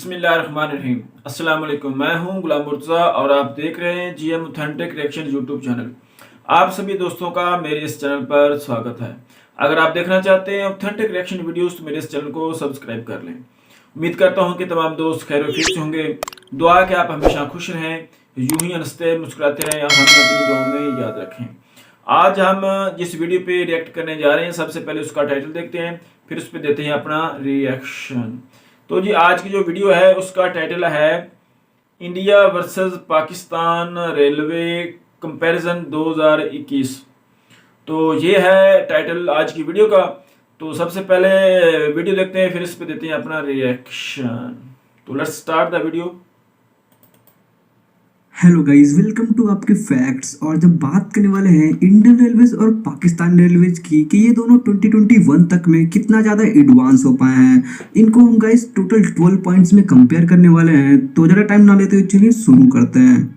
बिस्मिल्लाहिर्रहमानिर्रहीम। अस्सलाम वालेकुम। मैं हूं गुलाम मुर्तज़ा और आप देख रहे हैं GM authentic reaction YouTube channel. आप सभी दोस्तों का मेरे इस चैनल पर स्वागत है। अगर आप देखना चाहते हैं ऑथेंटिक रिएक्शन वीडियोस तो मेरे इस चैनल को सब्सक्राइब कर लें। उम्मीद करता हूं कि तमाम दोस्त खैर खैरियत से होंगे। दुआ कि आप हमेशा खुश रहें, यूं ही हंसते मुस्कुराते रहें और हमें अपनी दुआओं में याद रखें। आज हम जिस वीडियो पे रिएक्ट करने जा रहे हैं, सबसे पहले उसका टाइटल देखते हैं, फिर उस पर देते हैं अपना रिएक्शन। तो जी आज की जो वीडियो है उसका टाइटल है India versus Pakistan railway comparison 2021। तो ये है टाइटल आज की वीडियो का। तो सबसे पहले वीडियो देखते हैं, फिर इस पे देते हैं अपना रिएक्शन। तो let's start the video. Hello guys, welcome to आपके फैक्ट्स। और जब बात करने वाले हैं इंडियन रेलवेज और पाकिस्तान रेलवेज की कि ये दोनों 2021 तक में कितना ज़्यादा एडवांस हो पाए हैं, इनको हम गाइस टोटल 12 पॉइंट्स में कंपेयर करने वाले हैं। तो ज़्यादा टाइम ना लेते हुए चलिए शुरू करते हैं।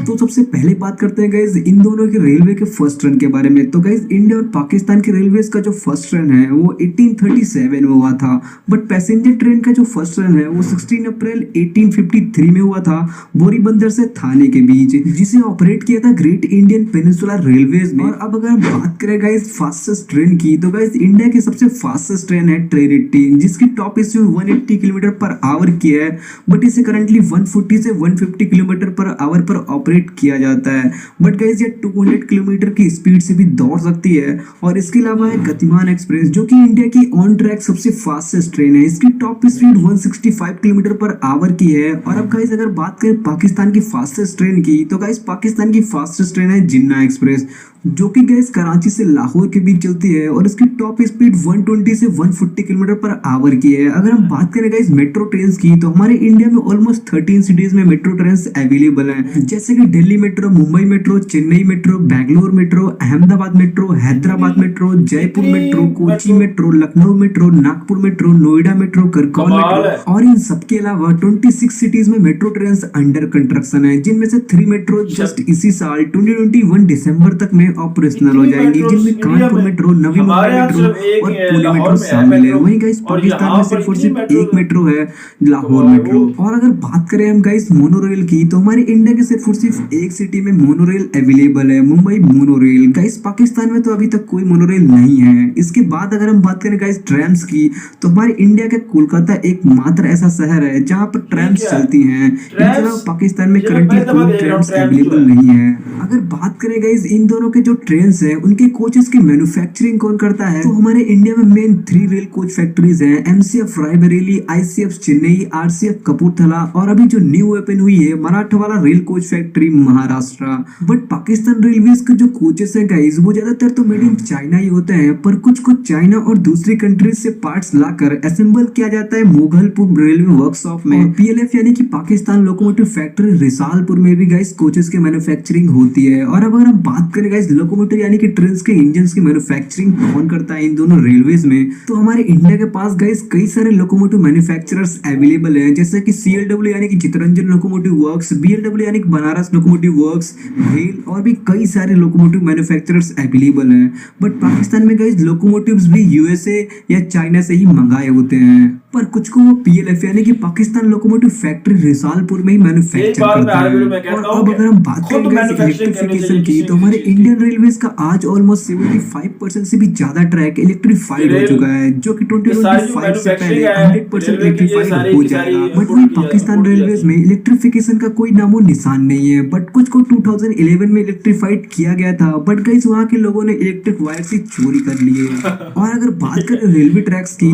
तो सबसे पहले बात करते हैं गाइज इन दोनों के रेलवे के फर्स्ट रन के बारे में। तो गाइज इंडिया और पाकिस्तान के रेलवेज का जो फर्स्ट रन है वो 1837 में हुआ था, बट पैसेंजर ट्रेन का जो फर्स्ट रन है वो 16 अप्रैल 1853 में हुआ था बोरीबंदर से थाने के बीच, जिसे ऑपरेट किया था ग्रेट इंडियन पेनिनसुलर रेलवेज में। और अब अगर हम बात करें गाइज फास्टेस्ट ट्रेन की, तो गाइज इंडिया की सबसे फास्टेस्ट ट्रेन है ट्रेन 18, जिसकी top speed 180 kilometre per hour की है, बट इसे करंटली 140 से 150 किलोमीटर पर आवर पर ऑपरेट किया जाता है। बट गाइस ये 200 किलोमीटर की स्पीड से भी दौड़ सकती है। और इसके अलावा है गतिमान एक्सप्रेस, जो कि इंडिया की ऑन ट्रैक सबसे फास्टेस्ट ट्रेन है। इसकी top speed 165 kilometre per hour की है। और अब गाइस अगर बात करें पाकिस्तान की फास्टेस्ट ट्रेन की, तो गाइस पाकिस्तान की फास्टेस्ट ट्रेन है जिन्ना एक्सप्रेस, जो कि गाइस कराची से लाहौर के बीच चलती है और इसकी टॉप स्पीड 120 से 140 किलोमीटर पर आवर की है। अगर हम बात करें गाइस मेट्रो ट्रेन की, तो हमारे इंडिया में ऑलमोस्ट 13 सिटीज में मेट्रो ट्रेन अवेलेबल हैं, जैसे कि Delhi metro, Mumbai metro, Chennai metro, Bangalore metro, Ahmedabad metro, Hyderabad metro, Jaipur metro, Kochi metro, Lucknow metro, Nagpur metro, Noida metro, करकौल मेट्रो। और इन सबके अलावा 26 सिटीज में मेट्रो ट्रेन अंडर कंस्ट्रक्शन है, जिनमें से 3 मेट्रो जस्ट इसी साल 2021 दिसंबर तक में ऑपरेशनल हो जाएंगी, जिनमें कानपुर मेट्रो, नवी मुंबई मेट्रो और पुणे मेट्रो शामिल है। वहीं गाइस पाकिस्तान में सिर्फ और सिर्फ एक मेट्रो है, लाहौर मेट्रो। और अगर बात करें हम गाइस मोनोरेल की, तो हमारे इंडिया के सिर्फ और सिर्फ एक सिटी में मोनोरेल अवेलेबल है, मुंबई मोनोरेल। गाइस पाकिस्तान में तो अभी तक कोई मोनोरेल नहीं है। इसके बाद अगर हम बात करें गाइस ट्रैम्स की, तो हमारे इंडिया के कोलकाता एकमात्र ऐसा शहर है जहां पर ट्रैम्स चलती हैं। इनके अलावा पाकिस्तान में करंटली कोई ट्रैम्स अवेलेबल नहीं है। अगर बात करें गाइस इन दोनों के जो ट्रेन्स हैं उनके कोचेस की मैन्युफैक्चरिंग कौन करता है, तो हमारे इंडिया में मेन 3 रेल कोच फैक्ट्रीज हैं, MCF Raebareli, ICF Chennai, RCF Kapurthala, और अभी जो न्यू ओपन हुई है Marathwada rail coach factory Maharashtra. But Pakistan railways के जो कोचेस हैं गाइस वो ज्यादातर तो मेड इन चाइना ही होते हैं, पर कुछ चाइना और दूसरी कंट्रीज से पार्ट्स लाकर असेंबल किया जाता है मोगलपुर रेलवे वर्कशॉप में। पीएलएफ यानी कि पाकिस्तान लोकोमोटिव फैक्ट्री रिसालपुर में भी गाइस कोचेस की मैन्युफैक्चरिंग होती है। और अब अगर हम बात करें गाइस लोकोमोटिव यानी कि ट्रेन के इंजन की मैन्युफैक्चरिंग कौन करता है इन दोनों रेलवेज में, तो हमारे इंडिया के पास गाइस कई सारे लोकोमोटिव मैन्युफैक्चरर्स अवेलेबल हैं, जैसे कि सीएलडब्ल्यू यानी कि चित्तरंजन लोकोमोटिव वर्क्स, बीएलडब्ल्यू यानी कि बनारस लोकोमोटिव वर्क्स, भेल, और भी कई सारे लोकोमोटिव मैन्युफैक्चरर्स अवेलेबल हैं। बट पाकिस्तान में गाइस लोकोमोटिव्स भी यूएसए या चाइना से ही मंगाए होते हैं, पर कुछ को वो पीएलएफ यानी कि पाकिस्तान लोकोमोटिव फैक्ट्री रिसालपुर में ही मैन्युफैक्चर करता है। और अब अगर हम बात करें इलेक्ट्रिफिकेशन की, तो हमारे इंडियन रेलवेज का आज ऑलमोस्ट 75% से भी ज्यादा ट्रैक इलेक्ट्रीफाइड हो चुका है, जो कि 2025 से पहले 100% इलेक्ट्रीफाइड हो जाएगा। बट वही पाकिस्तान रेलवेज में इलेक्ट्रिफिकेशन का कोई नामो निशान नहीं है। बट कुछ को 2011 में इलेक्ट्रीफाइड किया गया था, बट गाइस वहां के लोगों ने इलेक्ट्रिक वायर से चोरी कर लिए। और अगर बात करें रेलवे ट्रैक्स की,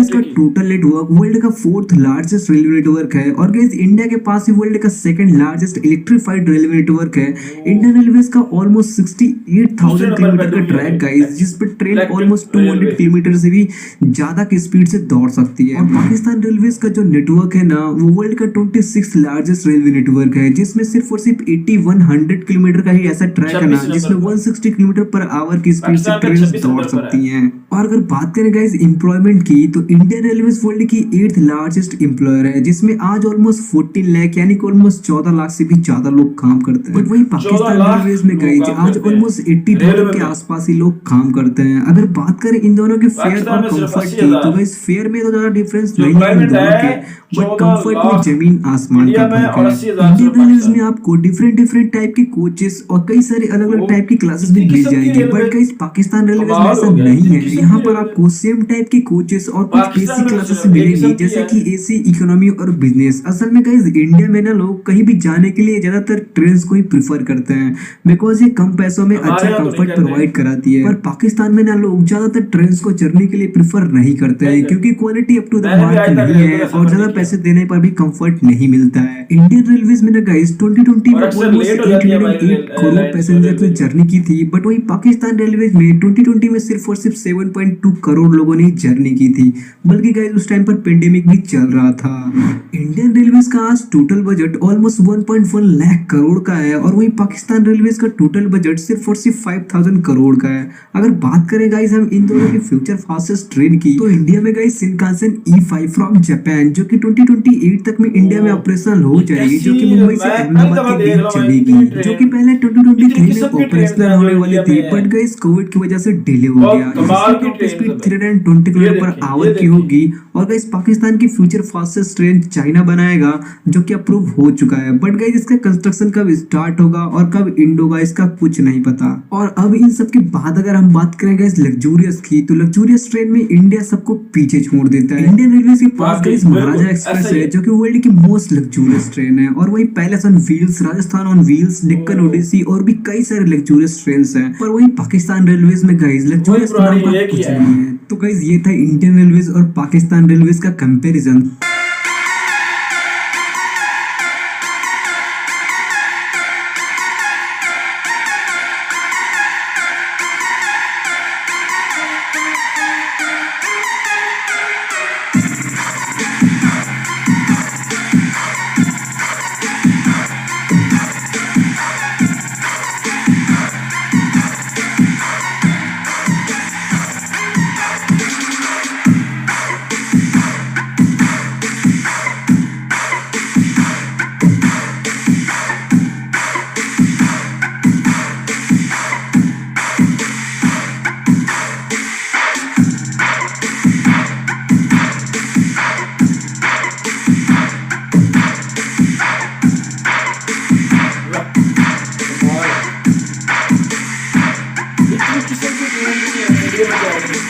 तो टोटल नेटवर्क वर्ल्ड का 4th लार्जेस्ट रेलवे नेटवर्क है। और गाइस इंडिया के पास ही वर्ल्ड का 2nd largest electrified railway network है। इंडियन रेलवेज का ऑलमोस्ट 68,000 किलोमीटर का ट्रैक गाइस, जिस पर ट्रेन ऑलमोस्ट 200 किलोमीटर से भी ज्यादा की स्पीड से दौड़ सकती है। और पाकिस्तान रेलवेज का जो नेटवर्क है ना, वो वर्ल्ड का 26th लार्जेस्ट रेलवे नेटवर्क है, जिसमें सिर्फ और सिर्फ 8100 किलोमीटर का ही ऐसा ट्रैक है ना, जिसमें 160 किलोमीटर पर आवर की स्पीड से ट्रेन दौड़ सकती हैं। और अगर बात करें गाइस एम्प्लॉयमेंट की, तो इंडिया इंडियन रेलवे वर्ल्ड की 8th लार्जेस्ट एम्प्लॉयर है, जिसमें आज ऑलमोस्ट 14 लाख यानी कि ऑलमोस्ट 14 लाख से भी ज्यादा लोग काम करते हैं। बट वही 14 पाकिस्तान लाख रेलवेज में लोग गई काम आज करते हैं ऑलमोस्ट रेलवे 80,000 के में। आसपास ही लोग काम करते हैं। अगर बात करें इन दोनों के फेयर पाकिस्तान और में सिर्फ कंफर्ट की, 80,000 तो गाइस फेयर में तो ज्यादा डिफरेंस जो नहीं है इन एम्प्लॉयमेंट दोनों के, है, बट 14 कंफर्ट में लाख जमीन आसमान का इंडिया में फर्क और है। 80,000 इंडियन सिर्फ रेलवेज में पाकिस्तान। आपको डिफरेंट डिफरेंट टाइप के कोचेस और कई सारे अलग अलग वो टाइप की क्लासेस भी इतनी मिल किस्म की जाएंगी। Railway but guys Pakistan railways में कमाल ऐसा हो गया, नहीं इतनी है। किस्म यहाँ की पर रेलवे। आपको सेम टाइप की कोचेस और कुछ पाकिस्तान बेसिक में क्लासेस सिर्फ एक मिलेंगी, किस्म की जैसे है। कि एसी, इकोनॉमी और बिजनेस। असल में गाइस इंडिया में ना लोग कहीं भी जाने के लिए ज्यादातर ट्रेन को ही प्रीफर करते हैं, बिकॉज ये कम पैसों में हमारे अच्छा यहाँ तो नहीं कंफर्ट करते प्रोवाइड कराती है। पर पाकिस्तान में ना लोग ज्यादातर ट्रेन को जर्नी के लिए प्रीफर नहीं करते नहीं हैं, करते। क्योंकि क्वालिटी अप टू द मैंने भी मार्क आज तक नहीं रेलवे है का और सफर ज्यादा नहीं किया। पैसे देने पर भी कंफर्ट नहीं मिलता है। इंडियन रेलवेज में ना गाइस 2020 और में अक्सर ऑलमोस्ट लेट हो जाती है हमारी 808 करोड़ लाइन्स पैसेंजर रेलवे की जो। जर्नी की थी। बट वही पाकिस्तान रेलवेज में 2020 में सिर्फ और सिर्फ 7.2 करोड़ लोगों ने जर्नी की थी, बल्कि गाइस उस टाइम पर पेंडेमिक भी चल रहा था। इंडियन रेलवेज का आज total budget almost 1.1 lakh crore का है, और वही पाकिस्तान रेलवेज का टोटल बजट सिर्फ और सिर्फ 5,000 करोड़ का है। अगर बात करें गाइस हम इन दोनों की फ्यूचर फास्टेस्ट ट्रेन की, तो इंडिया में guys Shinkansen E5 from Japan, जो कि 2028 तक में इंडिया में ऑपरेशनल हो जाएगी, जो कि मुंबई से मैं अहमदाबाद दफा के देख बीच रहा हूँ चलेगी, इतनी जो ट्रेन, कि पहले इतनी 2023 किस्म में की ट्रेन ऑपरेशनल जो होने वाली इंडिया थी, में है। बट गाइस कोविड की वजह से डिले हो बहुत गया, कमाल जिससे की टॉप ट्रेन स्पीड सब है। 320 ये किलोमीटर पर देखिए, आवर ये की देखिए। होगी। और गाइस पाकिस्तान की फ्यूचर फास्टेस्ट ट्रेन चाइना बनाएगा, जो कि अप्रूव हो चुका है। बट गाइस इसका कंस्ट्रक्शन कब स्टार्ट होगा और कब एंड होगा इसका कुछ नहीं पता। और अब इन सब के बाद अगर हम बात करें गाइस लग्जूरियस की, तो लग्जूरियस ट्रेन में इंडिया सबको पीछे छोड़ देता है। इंडियन रेलवे के पास वाकई, गाइस बिल्कुल, महाराजा एक्सप्रेस ऐसा ही है, है। जो कि वर्ल्ड की मोस्ट लग्जूरियस ट्रेन है। और वही palace on wheels, Rajasthan on wheels, Deccan odyssey और भी कई सारे लग्जूरियस ट्रेन्स हैं। पर वही पाकिस्तान रेलवेज में गाइस लग्जूरियस पुरानी नाम का एक ही कुछ है। नहीं है। तो गाइस ये था इंडियन रेलवेज और पाकिस्तान रेलवेज का कंपैरिजन। इतनी किस्म की ट्रेन भी है इंडिया में जा रही है।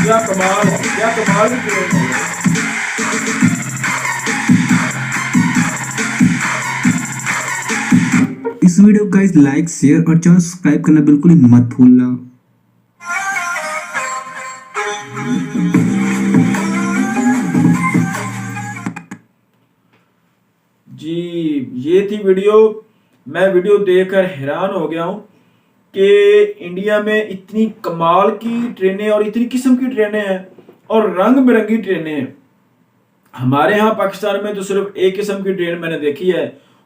क्या कमाल है, क्या कमाल की ट्रेन है। इस वीडियो को गाइस लाइक, शेयर और चैनल सब्सक्राइब करना बिल्कुल ही मत भूलना। जी, ये थी वीडियो। मैं वीडियो देखकर हैरान हो गया हूँ कि इंडिया में इतनी कमाल की ट्रेनें और इतनी किस्म की ट्रेनें हैं और रंग बिरंगी ट्रेनें हैं। हमारे यहाँ पाकिस्तान में तो सिर्फ एक किस्म की ट्रेन मैंने देखी है,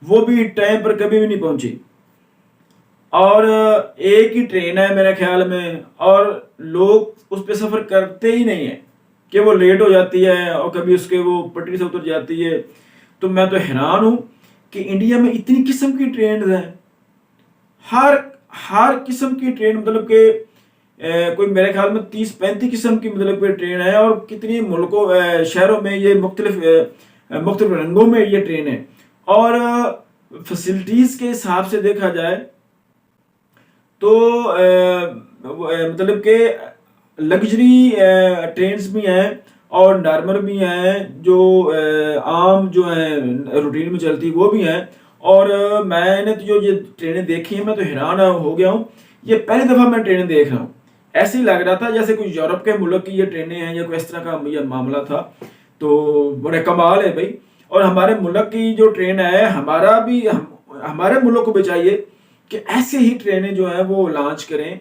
वो भी टाइम पर कभी भी नहीं पहुंची। और एक ही ट्रेन है मेरे ख्याल में, और लोग उस पर सफ़र करते ही नहीं है कि वो लेट हो जाती है और कभी उसके वो पटरी से उतर जाती है। तो मैं तो हैरान हूँ कि इंडिया में इतनी किस्म की ट्रेन हैं, हर किस्म की ट्रेन, मतलब कि कोई मेरे ख्याल में 30-35 किस्म की मतलब कोई ट्रेन है। और कितनी मुल्कों शहरों में ये मुख्तलिफ रंगों में ये ट्रेन है। और फैसिलिटीज़ के हिसाब से देखा जाए तो मतलब के लग्जरी ट्रेन्स भी हैं और नॉर्मल भी हैं, जो आम जो है रूटीन में चलती वो भी हैं। और मैंने तो जो ये ट्रेनें देखी हैं मैं तो हैरान हो गया हूँ। ये पहली दफ़ा मैं ट्रेनें देख रहा हूँ। ऐसे ही लग रहा था जैसे कोई यूरोप के मुल्क की ये ट्रेनें हैं या कोई इस तरह का ये मामला था। तो बड़े कमाल है भाई। और हमारे मुल्क की जो ट्रेन है, हमारे मुल्क को भी चाहिए कि ऐसे ही ट्रेनें जो हैं वो लॉन्च करें।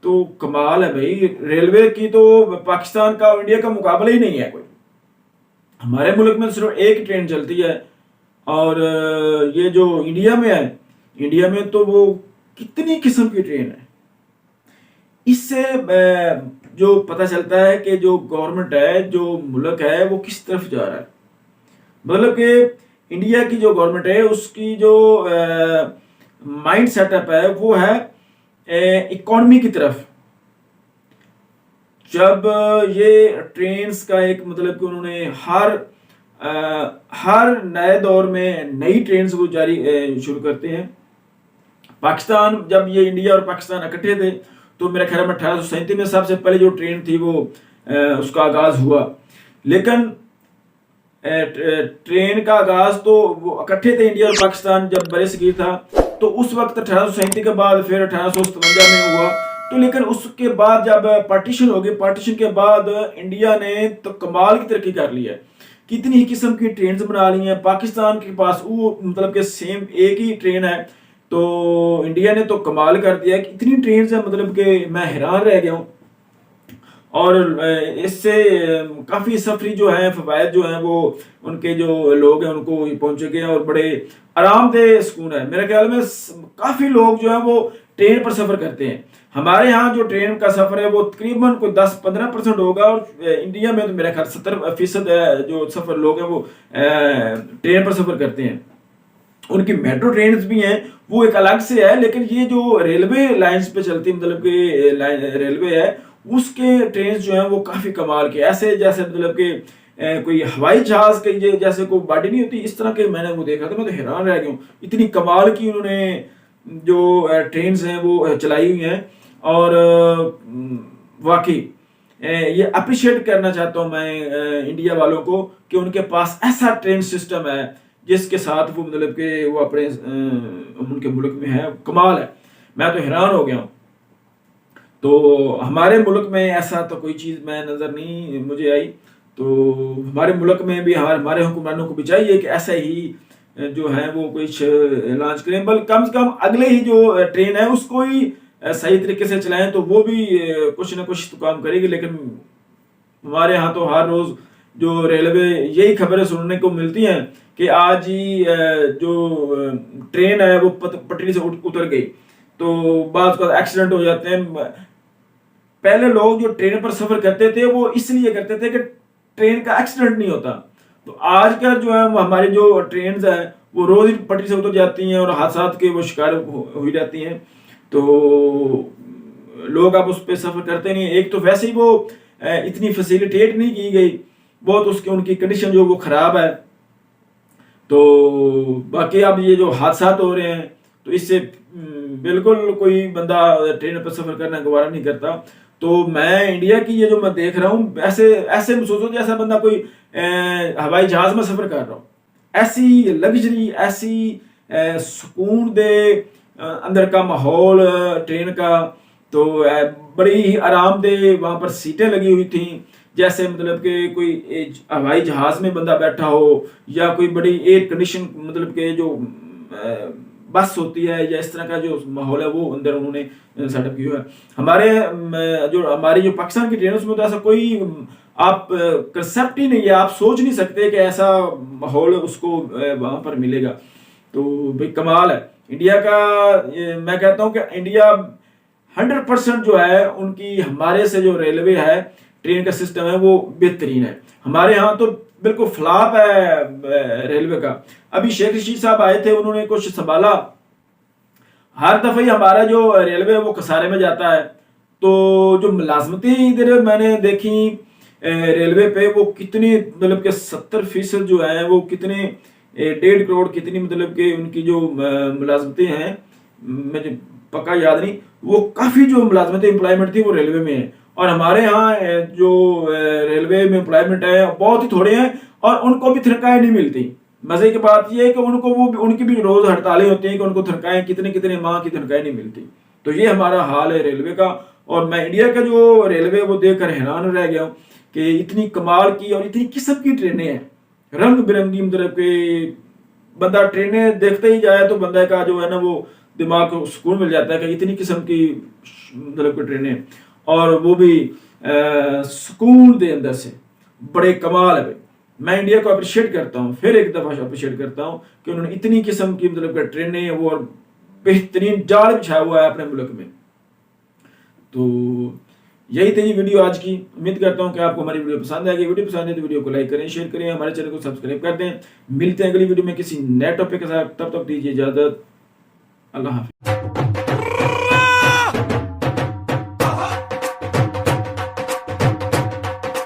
तो कमाल है भाई, रेलवे की तो पाकिस्तान का और इंडिया का मुकाबला ही नहीं है कोई। हमारे मुल्क में सिर्फ एक ट्रेन चलती है। और ये जो इंडिया में है, इंडिया में तो वो कितनी किस्म की ट्रेन है। इससे जो पता चलता है कि जो गवर्नमेंट है, जो मुल्क है, वो किस तरफ जा रहा है। मतलब कि इंडिया की जो गवर्नमेंट है उसकी जो माइंड सेटअप है वो है इकोनॉमी की तरफ। जब ये ट्रेन्स का एक मतलब कि उन्होंने हर नए दौर में नई ट्रेन्स को जारी शुरू करते हैं। पाकिस्तान, जब ये इंडिया और पाकिस्तान इकट्ठे थे तो मेरे ख्याल में 1837 में सबसे पहले जो ट्रेन थी वो उसका आगाज हुआ। लेकिन ट्रेन का आगाज तो वो इकट्ठे थे इंडिया और पाकिस्तान जब बरसगीर था, तो उस वक्त 1837 के बाद फिर 1857 में हुआ। तो लेकिन उसके बाद जब पार्टीशन हो गई, पार्टीशन के बाद इंडिया ने तो कमाल की तरक्की कर ली है। कितनी ही किस्म की ट्रेन बना ली हैं। पाकिस्तान के पास वो मतलब कि सेम एक ही ट्रेन है, तो इंडिया ने तो कमाल कर दिया कि इतनी ट्रेन है, मतलब कि मैं हैरान रह गया हूँ। और इससे काफ़ी सफरी जो है फ़वायद जो हैं वो उनके जो लोग हैं उनको पहुँचेंगे और बड़े आरामदेह सुकून है। मेरे ख्याल में काफ़ी लोग जो हैं वो ट्रेन पर सफ़र करते हैं। हमारे यहाँ जो ट्रेन का सफ़र है वो तकरीबन कोई 10-15% होगा, और इंडिया में तो मेरा ख्याल 70% जो सफ़र लोग हैं वो ट्रेन पर सफ़र करते हैं। उनकी मेट्रो ट्रेन भी हैं, वो एक अलग से है। लेकिन ये जो रेलवे लाइंस पे चलती मतलब कि रेलवे है, उसके ट्रेन जो हैं वो काफ़ी कमाल के, ऐसे जैसे मतलब कि कोई हवाई जहाज़ के ये जैसे कोई बॉडी नहीं होती, इस तरह के मैंने वो देखा था। मैं तो हैरान रह गया हूँ, इतनी कमाल की उन्होंने जो ट्रेन हैं वो चलाई हुई हैं। और वाकई ये अप्रिशिएट करना चाहता हूँ मैं इंडिया वालों को कि उनके पास ऐसा ट्रेन सिस्टम है जिसके साथ वो मतलब कि वो अपने उनके मुल्क में है। कमाल है, मैं तो हैरान हो गया हूँ। तो हमारे मुल्क में ऐसा तो कोई चीज़ मैं नज़र नहीं मुझे आई। तो हमारे मुल्क में भी हमारे हुक्मरानों को भी चाहिए कि ऐसा ही जो है वो कुछ लॉन्च करें, बल्कि कम से कम अगले ही जो ट्रेन है उसको ही सही तरीके से चलाएं, तो वो भी कुछ ना कुछ तो काम करेगी। लेकिन हमारे यहाँ तो हर रोज़ जो रेलवे यही खबरें सुनने को मिलती हैं कि आज ही जो ट्रेन है वो पटरी से उतर गई। तो बाद एक्सीडेंट हो जाते हैं। पहले लोग जो ट्रेन पर सफ़र करते थे वो इसलिए करते थे कि ट्रेन का एक्सीडेंट नहीं होता। तो आजकल जो है हमारी जो ट्रेन है वो रोज़ ही पटरी से उतर जाती हैं और हादसा के वो शिकार हो जाती हैं। तो लोग अब उस पर सफ़र करते नहीं। एक तो वैसे ही वो इतनी फैसिलिटेट नहीं की गई, बहुत उसकी उनकी कंडीशन जो वो ख़राब है। तो बाकी अब ये जो हादसा हो रहे हैं तो इससे बिल्कुल कोई बंदा ट्रेन पर सफ़र करना गवारा नहीं करता। तो मैं इंडिया की ये जो मैं देख रहा हूँ ऐसे सोचो जैसा बंदा कोई हवाई जहाज़ में सफ़र कर रहा हो। ऐसी लग्जरी, ऐसी सुकून दे अंदर का माहौल ट्रेन का। तो बड़ी ही आरामदेह वहाँ पर सीटें लगी हुई थी, जैसे मतलब कि कोई हवाई जहाज़ में बंदा बैठा हो या कोई बड़ी एयर कंडीशन मतलब कि जो बस होती है या इस तरह का जो माहौल है वो अंदर उन्होंने सेटअप किया है। हमारी जो पाकिस्तान की ट्रेन उसमें तो ऐसा कोई आप कंसेप्ट ही नहीं है, आप सोच नहीं सकते कि ऐसा माहौल उसको वहाँ पर मिलेगा। तो भाई कमाल है इंडिया का। मैं कहता हूँ कि इंडिया 100% जो है उनकी हमारे से जो रेलवे है ट्रेन का सिस्टम है वो बेहतरीन है। हमारे यहाँ तो बिल्कुल फ्लॉप है रेलवे का। अभी शेख रशीद साहब आए थे, उन्होंने कुछ संभाला। हर दफे ही हमारा जो रेलवे है वो खसारे में जाता है। तो जो मुलाजमतें इधर मैंने देखी रेलवे पे वो कितनी मतलब कि 70% जो है वो कितने 1.5 करोड़ कितनी मतलब कि उनकी जो मुलाजमतें हैं मुझे पक्का याद नहीं, वो काफ़ी जो मुलाजमतें एम्प्लॉयमेंट थी वो रेलवे में है, और हमारे यहाँ जो रेलवे में एम्प्लॉयमेंट है बहुत ही थोड़े हैं, और उनको भी तनख्वाहें नहीं मिलती। मजे की बात यह है कि उनको उनकी भी रोज हड़तालें होती हैं कि उनको तनख्वाहें कितने कितने माह की तनख्वाहें नहीं मिलती। तो ये हमारा हाल है रेलवे का, और मैं इंडिया का जो रेलवे वो देखकर हैरान रह गया हूँ कि इतनी कमाल की और इतनी किस्म की ट्रेनें हैं, रंग बिरंगी, मतलब कि बंदा ट्रेनें देखते ही जाए तो बंदा का जो है ना वो दिमाग को सुकून मिल जाता है कि इतनी किस्म की मतलब की ट्रेनें, और वो भी सुकून दे अंदर से, बड़े कमाल है भाई। मैं इंडिया को अप्रिशिएट करता हूँ, फिर एक दफ़ा अप्रिशिएट करता हूँ कि उन्होंने इतनी किस्म की मतलब ट्रेनें वो और बेहतरीन जाल बिछाया हुआ है अपने मुल्क में। तो यही थी वीडियो आज की। उम्मीद करता हूँ कि आपको हमारी वीडियो पसंद आएगी। वीडियो पसंद है तो वीडियो को लाइक करें, शेयर करें, हमारे चैनल को सब्सक्राइब कर दें। मिलते हैं अगली वीडियो में किसी नए टॉपिक के साथ, तब तक दीजिए इजाजत। अल्लाह हाफिज़।